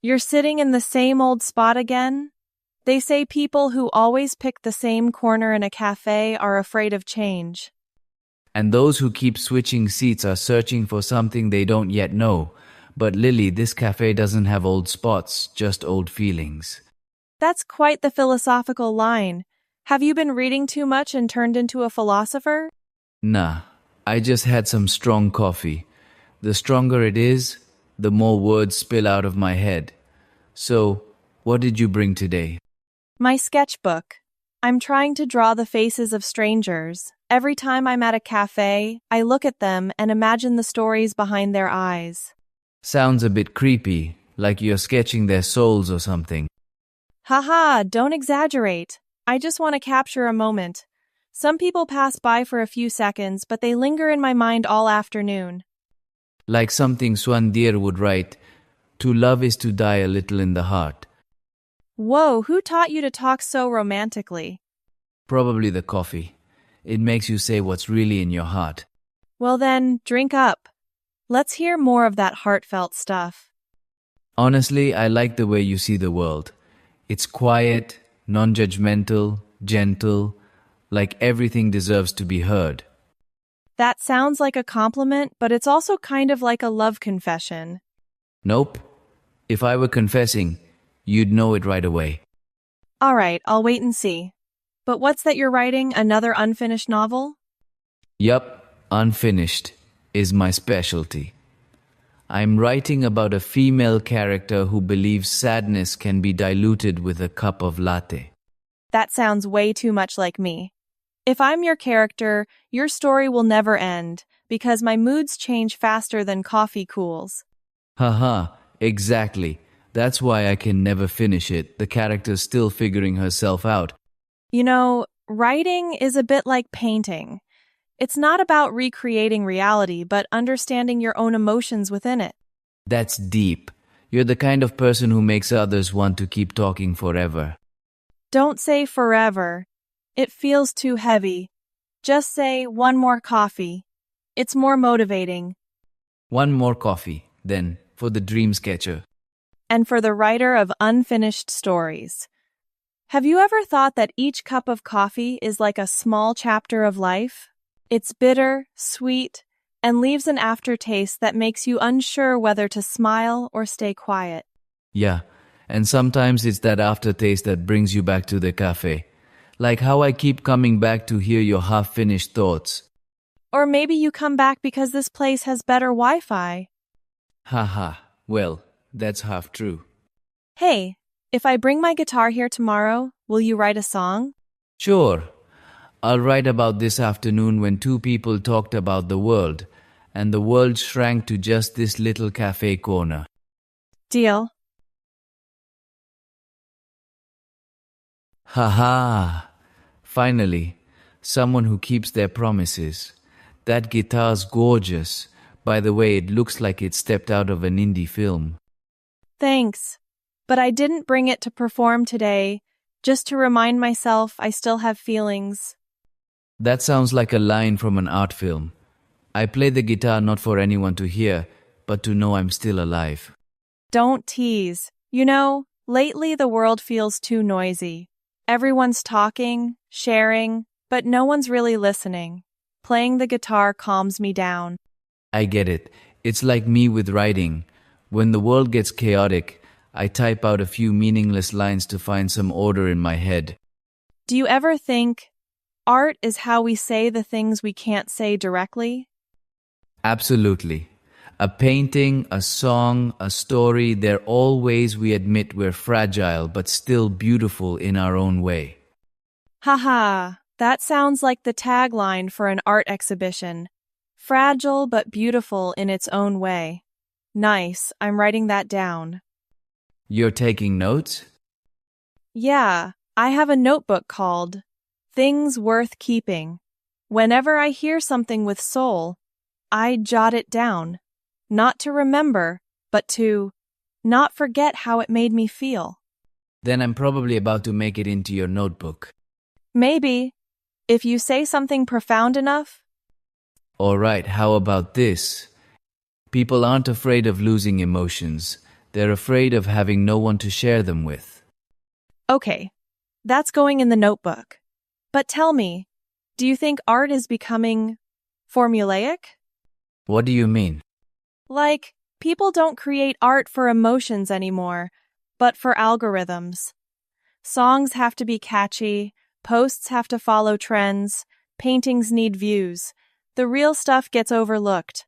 You're sitting in the same old spot again? They say people who always pick the same corner in a cafe are afraid of change. And those who keep switching seats are searching for something they don't yet know. But Lily, this cafe doesn't have old spots, just old feelings. That's quite the philosophical line. Have you been reading too much and turned into a philosopher? Nah, I just had some strong coffee. The stronger it is, the more words spill out of my head. So, what did you bring today? My sketchbook. I'm trying to draw the faces of strangers. Every time I'm at a cafe, I look at them and imagine the stories behind their eyes. Sounds a bit creepy, like you're sketching their souls or something. Haha, don't exaggerate. I just want to capture a moment. Some people pass by for a few seconds, but they linger in my mind all afternoon. Like something Swan Deer would write, "To love is to die a little in the heart." Whoa, who taught you to talk so romantically? Probably the coffee. It makes you say what's really in your heart. Well then, drink up. Let's hear more of that heartfelt stuff. Honestly, I like the way you see the world. It's quiet, non-judgmental, gentle, like everything deserves to be heard. That sounds like a compliment, but it's also kind of like a love confession. Nope. If I were confessing, you'd know it right away. All right, I'll wait and see. But what's that you're writing, another unfinished novel? Yup, unfinished is my specialty. I'm writing about a female character who believes sadness can be diluted with a cup of latte. That sounds way too much like me. If I'm your character, your story will never end, because my moods change faster than coffee cools. Haha, exactly. That's why I can never finish it. The character's still figuring herself out. You know, writing is a bit like painting. It's not about recreating reality, but understanding your own emotions within it. That's deep. You're the kind of person who makes others want to keep talking forever. Don't say forever. It feels too heavy. Just say one more coffee. It's more motivating. One more coffee, then, for the dream sketcher. And for the writer of unfinished stories. Have you ever thought that each cup of coffee is like a small chapter of life? It's bitter, sweet, and leaves an aftertaste that makes you unsure whether to smile or stay quiet. Yeah, and sometimes it's that aftertaste that brings you back to the cafe. Like how I keep coming back to hear your half-finished thoughts. Or maybe you come back because this place has better Wi-Fi. Haha, well, that's half true. Hey, if I bring my guitar here tomorrow, will you write a song? Sure. I'll write about this afternoon when two people talked about the world, and the world shrank to just this little cafe corner. Deal. Ha! Finally, someone who keeps their promises. That guitar's gorgeous. By the way, it looks like it stepped out of an indie film. Thanks. But I didn't bring it to perform today, just to remind myself I still have feelings. That sounds like a line from an art film. I play the guitar not for anyone to hear, but to know I'm still alive. Don't tease. You know, lately the world feels too noisy. Everyone's talking, sharing, but no one's really listening. Playing the guitar calms me down. I get it. It's like me with writing. When the world gets chaotic, I type out a few meaningless lines to find some order in my head. Do you ever think art is how we say the things we can't say directly? Absolutely. A painting, a song, a story, they're all ways we admit we're fragile but still beautiful in our own way. Haha, that sounds like the tagline for an art exhibition. Fragile but beautiful in its own way. Nice, I'm writing that down. You're taking notes? Yeah, I have a notebook called Things Worth Keeping. Whenever I hear something with soul, I jot it down. Not to remember, but to not forget how it made me feel. Then I'm probably about to make it into your notebook. Maybe, if you say something profound enough. All right, how about this? People aren't afraid of losing emotions. They're afraid of having no one to share them with. Okay, that's going in the notebook. But tell me, do you think art is becoming formulaic? What do you mean? Like, people don't create art for emotions anymore, but for algorithms. Songs have to be catchy, posts have to follow trends, paintings need views. The real stuff gets overlooked.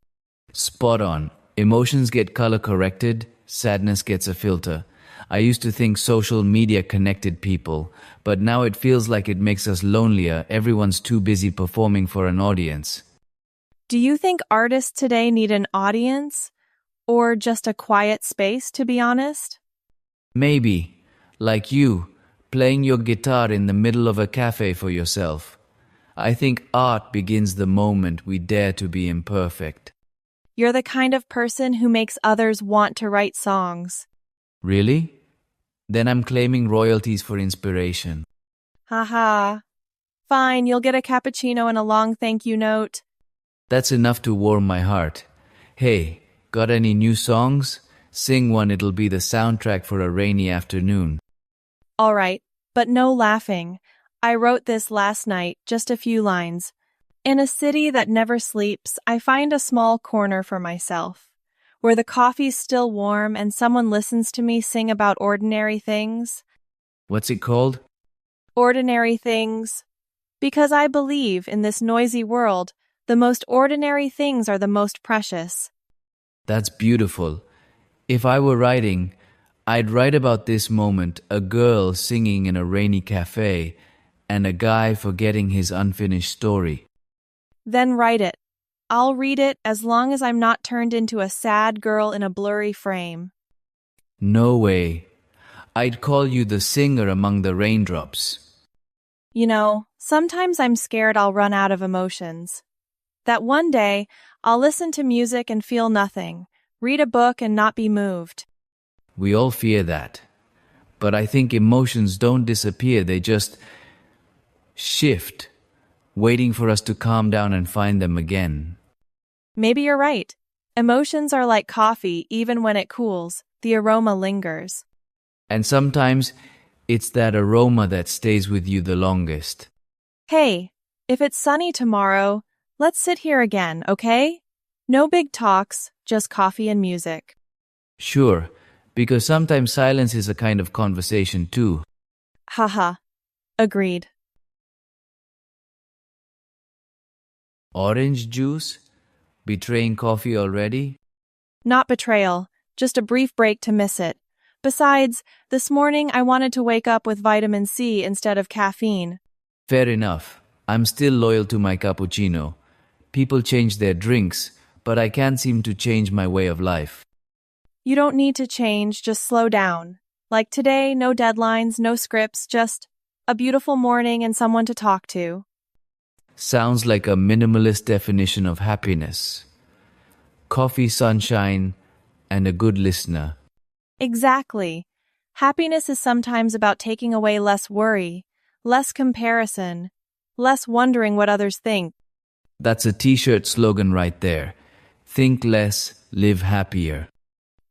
Spot on. Emotions get color corrected, sadness gets a filter. I used to think social media connected people, but now it feels like it makes us lonelier. Everyone's too busy performing for an audience. Do you think artists today need an audience? Or just a quiet space, to be honest? Maybe, like you, playing your guitar in the middle of a cafe for yourself. I think art begins the moment we dare to be imperfect. You're the kind of person who makes others want to write songs. Really? Then I'm claiming royalties for inspiration. Haha. Fine, you'll get a cappuccino and a long thank you note. That's enough to warm my heart. Hey, got any new songs? Sing one, it'll be the soundtrack for a rainy afternoon. All right, but no laughing. I wrote this last night, just a few lines. In a city that never sleeps, I find a small corner for myself, where the coffee's still warm and someone listens to me sing about ordinary things. What's it called? Ordinary things. Because I believe in this noisy world, the most ordinary things are the most precious. That's beautiful. If I were writing, I'd write about this moment, a girl singing in a rainy cafe, and a guy forgetting his unfinished story. Then write it. I'll read it as long as I'm not turned into a sad girl in a blurry frame. No way. I'd call you the singer among the raindrops. You know, sometimes I'm scared I'll run out of emotions. That one day, I'll listen to music and feel nothing, read a book and not be moved. We all fear that. But I think emotions don't disappear, they just shift, waiting for us to calm down and find them again. Maybe you're right. Emotions are like coffee, even when it cools, the aroma lingers. And sometimes it's that aroma that stays with you the longest. Hey, if it's sunny tomorrow, let's sit here again, okay? No big talks, just coffee and music. Sure, because sometimes silence is a kind of conversation too. Haha. Agreed. Orange juice? Betraying coffee already? Not betrayal, just a brief break to miss it. Besides, this morning I wanted to wake up with vitamin C instead of caffeine. Fair enough. I'm still loyal to my cappuccino. People change their drinks, but I can't seem to change my way of life. You don't need to change, just slow down. Like today, no deadlines, no scripts, just a beautiful morning and someone to talk to. Sounds like a minimalist definition of happiness. Coffee, sunshine, and a good listener. Exactly. Happiness is sometimes about taking away less worry, less comparison, less wondering what others think. That's a t-shirt slogan right there. Think less, live happier.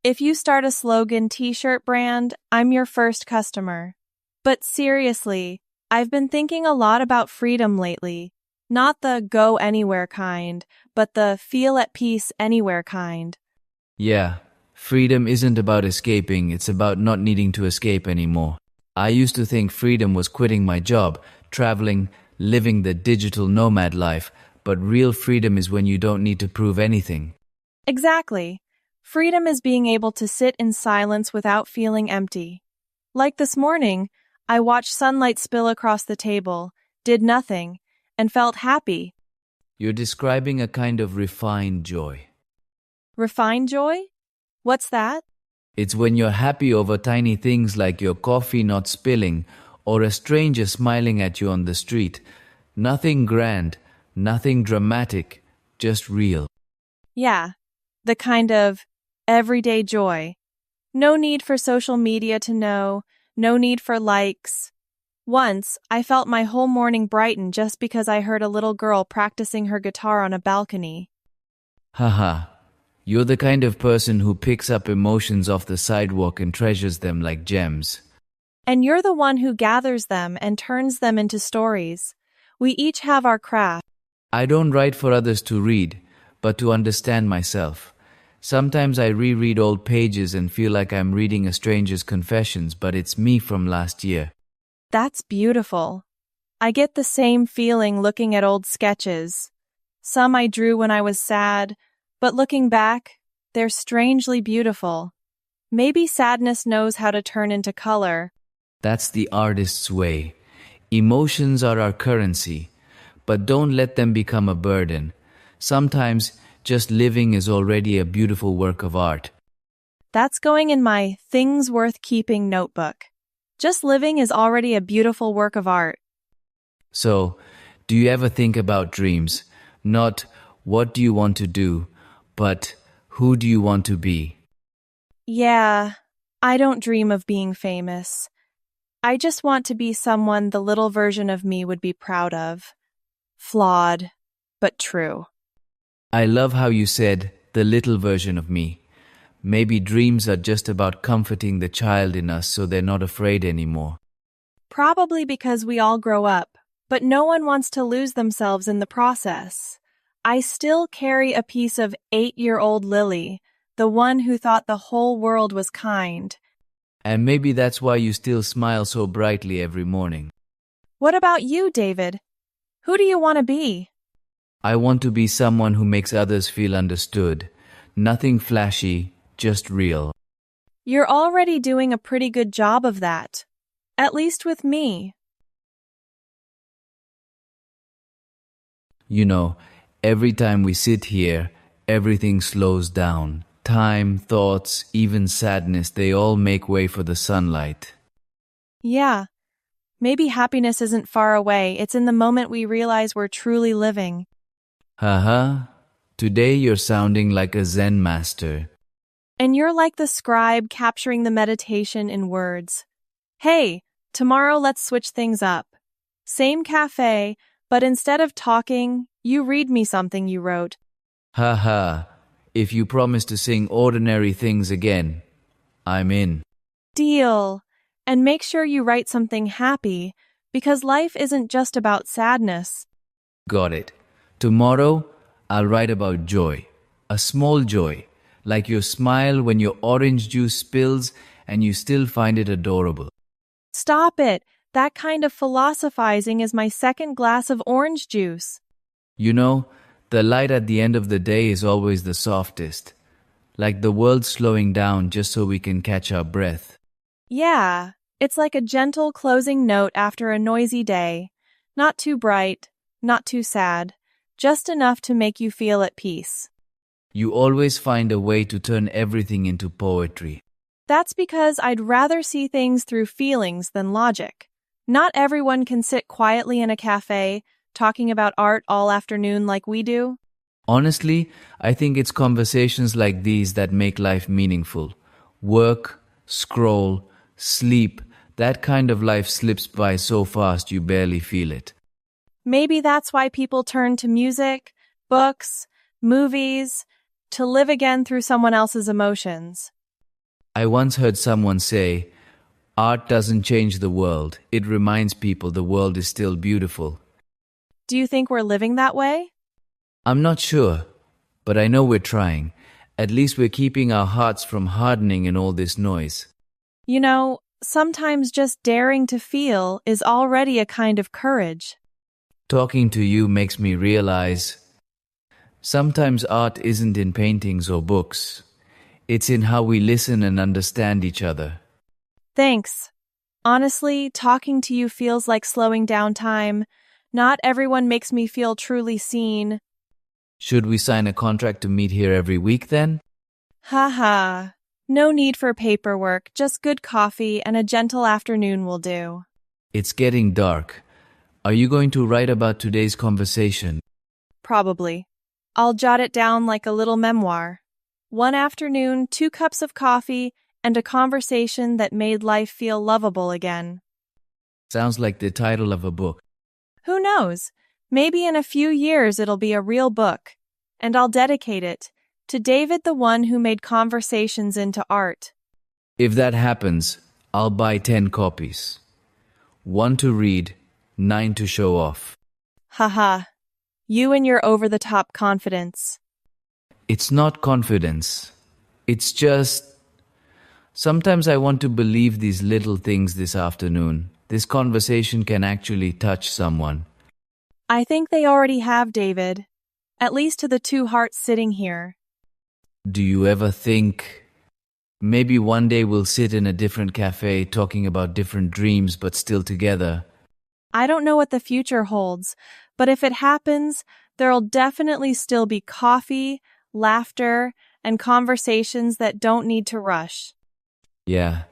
If you start a slogan t-shirt brand, I'm your first customer. But seriously, I've been thinking a lot about freedom lately. Not the go anywhere kind, but the feel at peace anywhere kind. Yeah, freedom isn't about escaping, it's about not needing to escape anymore. I used to think freedom was quitting my job, traveling, living the digital nomad life, but real freedom is when you don't need to prove anything. Exactly. Freedom is being able to sit in silence without feeling empty. Like this morning, I watched sunlight spill across the table, did nothing, and felt happy. You're describing a kind of refined joy. Refined joy? What's that? It's when you're happy over tiny things like your coffee not spilling or a stranger smiling at you on the street. Nothing grand, nothing dramatic, just real. Yeah, the kind of everyday joy. No need for social media to know, no need for likes. Once, I felt my whole morning brighten just because I heard a little girl practicing her guitar on a balcony. Haha, You're the kind of person who picks up emotions off the sidewalk and treasures them like gems. And you're the one who gathers them and turns them into stories. We each have our craft. I don't write for others to read, but to understand myself. Sometimes I reread old pages and feel like I'm reading a stranger's confessions, but it's me from last year. That's beautiful. I get the same feeling looking at old sketches. Some I drew when I was sad, but looking back, they're strangely beautiful. Maybe sadness knows how to turn into color. That's the artist's way. Emotions are our currency, but don't let them become a burden. Sometimes just living is already a beautiful work of art. That's going in my things worth keeping notebook. Just living is already a beautiful work of art. So, do you ever think about dreams? Not what do you want to do, but who do you want to be? Yeah, I don't dream of being famous. I just want to be someone the little version of me would be proud of. Flawed, but true. I love how you said, the little version of me. Maybe dreams are just about comforting the child in us so they're not afraid anymore. Probably because we all grow up, but no one wants to lose themselves in the process. I still carry a piece of 8-year-old Lily, the one who thought the whole world was kind. And maybe that's why you still smile so brightly every morning. What about you, David? Who do you want to be? I want to be someone who makes others feel understood. Nothing flashy, just real. You're already doing a pretty good job of that. At least with me. You know, every time we sit here, everything slows down. Time, thoughts, even sadness, they all make way for the sunlight. Yeah. Maybe happiness isn't far away. It's in the moment we realize we're truly living. Haha, today you're sounding like a Zen master. And you're like the scribe capturing the meditation in words. Hey, tomorrow let's switch things up. Same cafe, but instead of talking, you read me something you wrote. Haha, if you promise to sing ordinary things again, I'm in. Deal. And make sure you write something happy, because life isn't just about sadness. Got it. Tomorrow, I'll write about joy. A small joy, like your smile when your orange juice spills and you still find it adorable. Stop it. That kind of philosophizing is my second glass of orange juice. You know, the light at the end of the day is always the softest. Like the world slowing down just so we can catch our breath. Yeah, it's like a gentle closing note after a noisy day. Not too bright, not too sad, just enough to make you feel at peace. You always find a way to turn everything into poetry. That's because I'd rather see things through feelings than logic. Not everyone can sit quietly in a cafe, talking about art all afternoon like we do. Honestly, I think it's conversations like these that make life meaningful. Work, scroll, sleep, that kind of life slips by so fast you barely feel it. Maybe that's why people turn to music, books, movies, to live again through someone else's emotions. I once heard someone say, art doesn't change the world, it reminds people the world is still beautiful. Do you think we're living that way? I'm not sure, but I know we're trying. At least we're keeping our hearts from hardening in all this noise. You know, sometimes just daring to feel is already a kind of courage. Talking to you makes me realize sometimes art isn't in paintings or books. It's in how we listen and understand each other. Thanks. Honestly, talking to you feels like slowing down time. Not everyone makes me feel truly seen. Should we sign a contract to meet here every week then? Haha. No need for paperwork, just good coffee and a gentle afternoon will do. It's getting dark. Are you going to write about today's conversation? Probably. I'll jot it down like a little memoir. One afternoon, 2 cups of coffee, and a conversation that made life feel lovable again. Sounds like the title of a book. Who knows? Maybe in a few years it'll be a real book, and I'll dedicate it To David, the one who made conversations into art. If that happens, I'll buy 10 copies. 1 to read, 9 to show off. Haha. You and your over-the-top confidence. It's not confidence. It's just... Sometimes I want to believe these little things this afternoon. This conversation can actually touch someone. I think they already have, David. At least to the two hearts sitting here. Do you ever think... Maybe one day we'll sit in a different cafe talking about different dreams but still together. I don't know what the future holds, but if it happens, there'll definitely still be coffee, laughter, and conversations that don't need to rush. Yeah,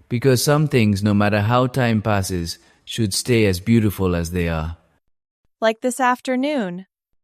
because some things, no matter how time passes, should stay as beautiful as they are. Like this afternoon.